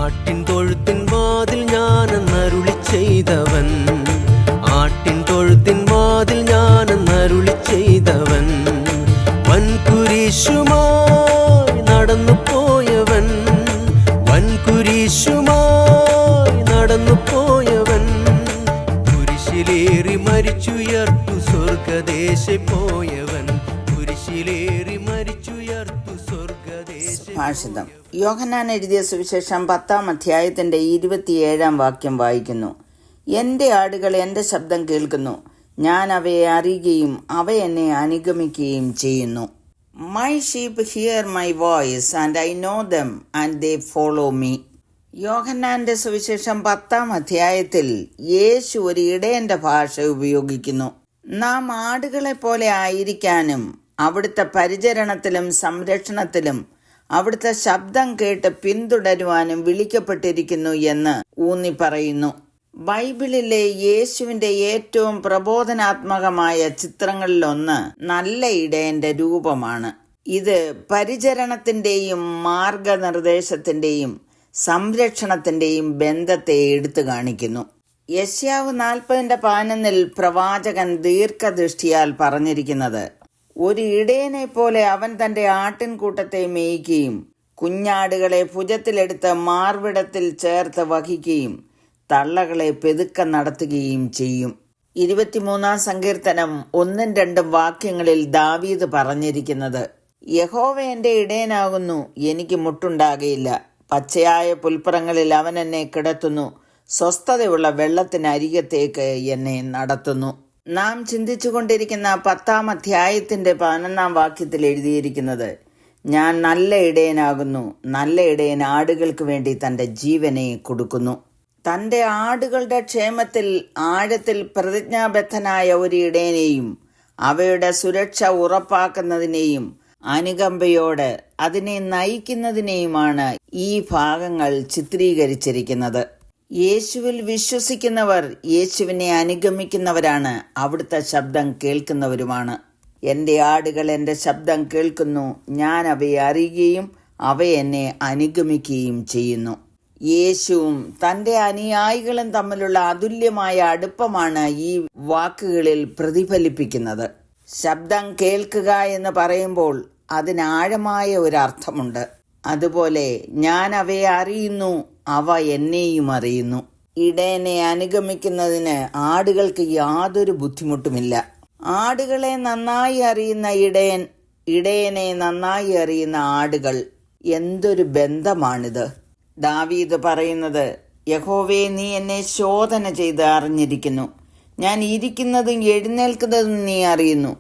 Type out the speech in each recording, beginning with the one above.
ആട്ടിൻ തൊഴുത്തിൻ വാതിൽ ഞാനെന്നരുളി ചെയ്തവൻ, ആട്ടിൻ തൊഴുത്തിൻ വാതിൽ ഞാനെന്നരുളി ചെയ്തവൻ, വൻകുരിശുമായി നടന്നു പോയവൻ, വൻകുരിശുമായി നടന്നു പോയവൻ, കുരിശിലേറി മരിച്ചുയർത്തു സ്വർഗദേശെ പോയവൻ, കുരിശിലേറി മരിച്ചുയർത്തു സ്വർഗദേശെ. ഭാഷിതം. യോഹന്നാൻ എഴുതിയ സുവിശേഷം 10-ാം അധ്യായത്തിന്റെ 27-ാം വാക്യം വായിക്കുന്നു. എന്റെ ആടുകൾ എന്റെ ശബ്ദം കേൾക്കുന്നു, ഞാൻ അവയെ അറിയുകയും അവ എന്നെ അനുഗമിക്കുകയും ചെയ്യുന്നു. My sheep here my voice and I know them and they follow me. യോഹന്നാന്റെ സുവിശേഷം 10-ാം അധ്യായത്തിൽ യേശു ഒരു ഇടയന്റെ ഭാഷ ഉപയോഗിക്കുന്നു. നാം ആടുകളെ പോലെ ആയിരിക്കാനും അവിടുത്തെ പരിചരണത്തിലും സംരക്ഷണത്തിലും അവിടുത്തെ ശബ്ദം കേട്ട് പിന്തുടരുവാനും വിളിക്കപ്പെട്ടിരിക്കുന്നു എന്ന് ഊന്നി പറയുന്നു. ബൈബിളിലെ യേശുവിന്റെ ഏറ്റവും പ്രബോധനാത്മകമായ ചിത്രങ്ങളിലൊന്ന് നല്ല ഇടയന്റെ രൂപമാണ്. ഇത് പരിചരണത്തിന്റെയും മാർഗനിർദ്ദേശത്തിന്റെയും സംരക്ഷണത്തിന്റെയും ബന്ധത്തെ എടുത്തു കാണിക്കുന്നു. യെശയ്യാവ് 40:11 പ്രവാചകൻ ദീർഘദൃഷ്ടിയാൽ പറഞ്ഞിരിക്കുന്നത്, ഒരു ഇടയനെ പോലെ അവൻ തന്റെ ആട്ടിൻകൂട്ടത്തെ മേയ്ക്കുകയും കുഞ്ഞാടുകളെ ഭുജത്തിലെടുത്ത് മാർവിടത്തിൽ ചേർത്ത് വഹിക്കുകയും തള്ളകളെ പെതുക്കെ നടത്തുകയും ചെയ്യും. 23-ാം സങ്കീർത്തനം 1-2 വാക്യങ്ങളിൽ ദാവീദ് പറഞ്ഞിരിക്കുന്നത്, യഹോവ എന്റെ ഇടയനാകുന്നു, എനിക്ക് മുട്ടുണ്ടാകയില്ല. പച്ചയായ പുൽപ്പുറങ്ങളിൽ അവൻ എന്നെ കിടത്തുന്നു, സ്വസ്ഥതയുള്ള വെള്ളത്തിനരികത്തേക്ക് എന്നെ നടത്തുന്നു. നാം ചിന്തിച്ചു കൊണ്ടിരിക്കുന്ന 10-ാം അധ്യായത്തിന്റെ 11-ാം വാക്യത്തിൽ എഴുതിയിരിക്കുന്നത്, ഞാൻ നല്ല ഇടയനാകുന്നു, നല്ല ഇടയൻ ആടുകൾക്ക് വേണ്ടി തന്റെ ജീവനെ കൊടുക്കുന്നു. തന്റെ ആടുകളുടെ ക്ഷേമത്തിൽ ആഴത്തിൽ പ്രതിജ്ഞാബദ്ധനായ ഒരു ഇടയനെയും അവയുടെ സുരക്ഷ ഉറപ്പാക്കുന്നതിനെയും അനുകമ്പയോട് അതിനെ നയിക്കുന്നതിനെയുമാണ് ഈ ഭാഗങ്ങൾ ചിത്രീകരിച്ചിരിക്കുന്നത്. യേശുവിൽ വിശ്വസിക്കുന്നവർ യേശുവിനെ അനുഗമിക്കുന്നവരാണ്, അവിടുത്തെ ശബ്ദം കേൾക്കുന്നവരുമാണ്. എൻ്റെ ആടുകൾ എൻ്റെ ശബ്ദം കേൾക്കുന്നു, ഞാൻ അവയെ അറിയുകയും അവ എന്നെ അനുഗമിക്കുകയും ചെയ്യുന്നു. യേശുവും തൻ്റെ അനുയായികളും തമ്മിലുള്ള അതുല്യമായ അടുപ്പമാണ് ഈ വാക്കുകളിൽ പ്രതിഫലിപ്പിക്കുന്നത്. ശബ്ദം കേൾക്കുക എന്ന് പറയുമ്പോൾ അതിനാഴമായ ഒരർത്ഥമുണ്ട്. അതുപോലെ ഞാൻ അവയെ അറിയുന്നു, അവ എന്നെയും അറിയുന്നു. ഇടയനെ അനുഗമിക്കുന്നതിന് ആടുകൾക്ക് യാതൊരു ബുദ്ധിമുട്ടുമില്ല. ആടുകളെ നന്നായി അറിയുന്ന ഇടയൻ, ഇടയനെ നന്നായി അറിയുന്ന ആടുകൾ, എന്തൊരു ബന്ധമാണിത്. ദാവീദ് പറയുന്നത്, യഹോവേ നീ എന്നെ ശോധന ചെയ്ത് അറിഞ്ഞിരിക്കുന്നു, ഞാൻ ഇരിക്കുന്നതും എഴുന്നേൽക്കുന്നതും നീ അറിയുന്നു,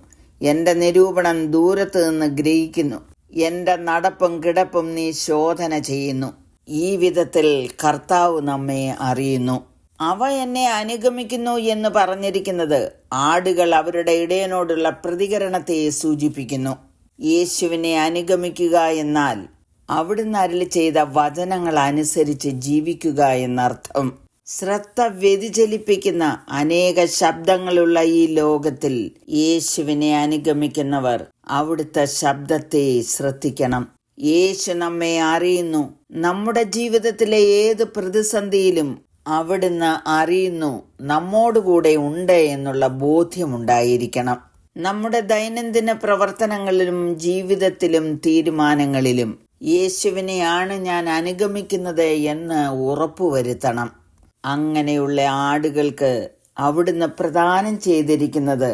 എന്റെ നിരൂപണം ദൂരത്ത് നിന്ന് ഗ്രഹിക്കുന്നു, എന്റെ നടപ്പും കിടപ്പും നീ ശോധന ചെയ്യുന്നു. ഈ വിധത്തിൽ കർത്താവ് നമ്മെ അറിയുന്നു. അവ എന്നെ അനുഗമിക്കുന്നു എന്ന് പറഞ്ഞിരിക്കുന്നത് ആടുകൾ അവരുടെ ഇടയനോടുള്ള പ്രതികരണത്തെ സൂചിപ്പിക്കുന്നു. യേശുവിനെ അനുഗമിക്കുക എന്നാൽ അവിടുന്ന് അരുളി ചെയ്ത വചനങ്ങൾ അനുസരിച്ച് ജീവിക്കുക എന്നർത്ഥം. ശ്രദ്ധ വ്യതിചലിപ്പിക്കുന്ന അനേക ശബ്ദങ്ങളുള്ള ഈ ലോകത്തിൽ യേശുവിനെ അനുഗമിക്കുന്നവർ അവിടുത്തെ ശബ്ദത്തെ ശ്രദ്ധിക്കണം. യേശു നമ്മെ അറിയുന്നു. നമ്മുടെ ജീവിതത്തിലെ ഏത് പ്രതിസന്ധിയിലും അവിടുന്ന് അറിയുന്നു, നമ്മോടുകൂടെ ഉണ്ട് എന്നുള്ള ബോധ്യമുണ്ടായിരിക്കണം. നമ്മുടെ ദൈനംദിന പ്രവർത്തനങ്ങളിലും ജീവിതത്തിലും തീരുമാനങ്ങളിലും യേശുവിനെയാണ് ഞാൻ അനുഗമിക്കുന്നത് എന്ന് ഉറപ്പുവരുത്തണം. അങ്ങനെയുള്ള ആടുകൾക്ക് അവിടുന്ന് പ്രദാനം ചെയ്തിരിക്കുന്നത്,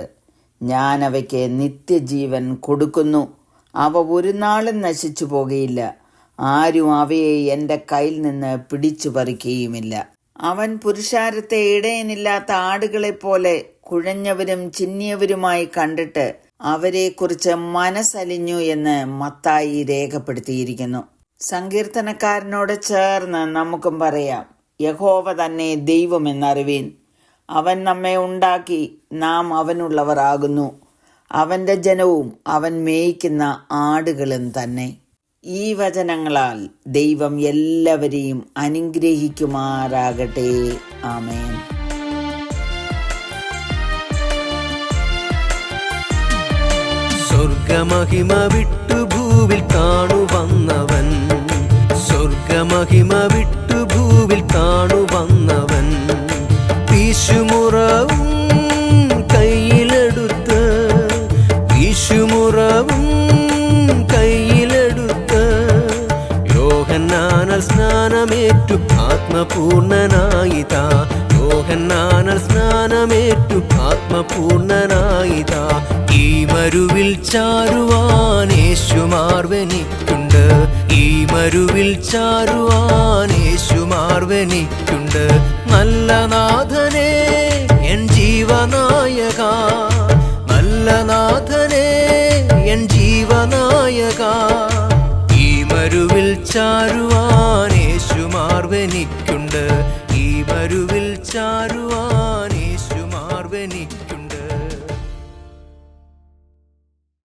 ഞാൻ അവയ്ക്ക് നിത്യജീവൻ കൊടുക്കുന്നു, അവ ഒരു നാളും നശിച്ചു പോകുകയില്ല, ആരും അവയെ എൻ്റെ കയ്യിൽ നിന്ന് പിടിച്ചു പറിക്കുകയുമില്ല. അവൻ പുരുഷാരത്തെ ഇടയനില്ലാത്ത ആടുകളെപ്പോലെ കുഴഞ്ഞവരും ചിന്നിയവരുമായി കണ്ടിട്ട് അവരെക്കുറിച്ച് മനസ്സലിഞ്ഞു എന്ന് മത്തായി രേഖപ്പെടുത്തിയിരിക്കുന്നു. സങ്കീർത്തനക്കാരനോട് ചേർന്ന് നമുക്കും പറയാം, യഹോവ തന്നെ ദൈവമെന്നറിവീൻ, അവൻ നമ്മെ ഉണ്ടാക്കി, നാം അവനുള്ളവർ ആകുന്നു, അവന്റെ ജനവും അവൻ മേയ്ക്കുന്ന ആടുകളും തന്നെ. ഈ വചനങ്ങളാൽ ദൈവം എല്ലാവരെയും അനുഗ്രഹിക്കുമാറാകട്ടെ. ആമേൻ. സ്വർഗമഹിമ വിട്ടു ഭൂവിൽ കാണുവന്നവൻ, സ്വർഗമഹിമ വിട്ടു കാണുവന്നവൻ വീശുമുറവും കയ്യിലെടുത്ത് യോഹന്നാനാൽ സ്നാനമേറ്റു ആത്മപൂർണനായിതാ യോഹന്നാനാൽ സ്നാനമേറ്റു ആത്മപൂർണനായിതാ ഈ മരുവിൽ ചാരുവാൻ യേശുമാർവെനിക്കുണ്ട് ഈ മരുവിൽ ചാരുവാൻ യേശുമാർവെനിക്കുണ്ട് നല്ല നാഥനേ എൻ ജീവനായക നല്ല നാഥനേ